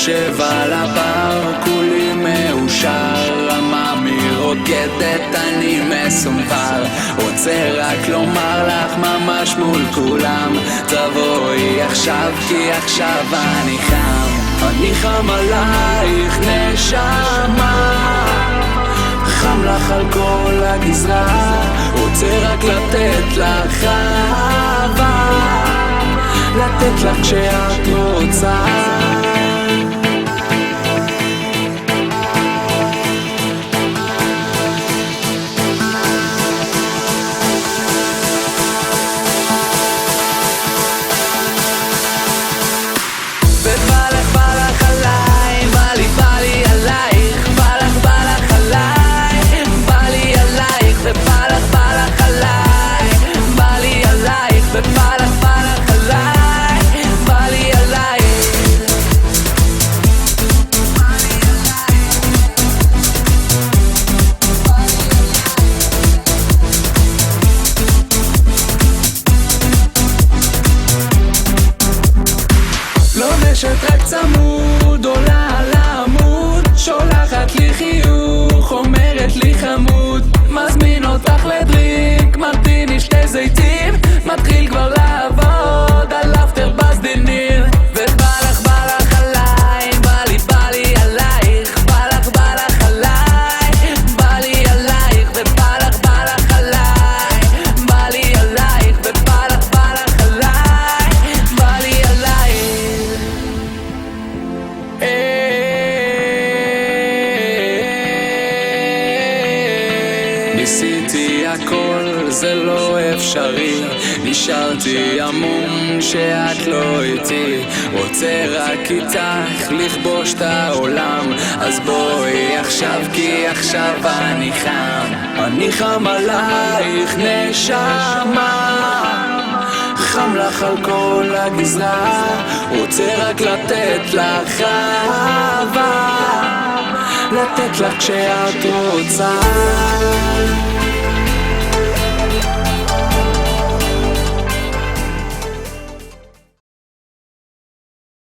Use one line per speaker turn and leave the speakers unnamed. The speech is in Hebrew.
יושב על הבר, כולי מאושר, עממי רוקדת, אני מסומבר. רוצה רק לומר לך ממש מול כולם, תבואי עכשיו כי עכשיו אני חם. אני חם עלייך נשמה, חם לך על כל הגזרה, רוצה רק לתת לך אהבה, לתת לך כשאת רוצה. לובשת רק צמוד, עולה על העמוד, שולחת לי חיוך, אומרת לי חמוד, מזמין אותך לדרינק, מרטיני שתי זיתים, מתחיל כבר לעבוד על אפטר בסדיניר. ובא לך עליי, בא לי עלייך, בא לך עליי, בא לי עלייך, ובא לך עליי, בא לי עלייך, ובא לך עליי, בא לי עלייך. ניסיתי הכל, זה לא אפשרי, נשארתי עמום שאת לא איתי, רוצה רק איתך לכבוש את העולם, אז בואי עכשיו כי עכשיו אני חם. אני חם עלייך נשמה, חם לך על כל הגזרה, רוצה רק לתת לך אהבה, לתת לך כשאת רוצה.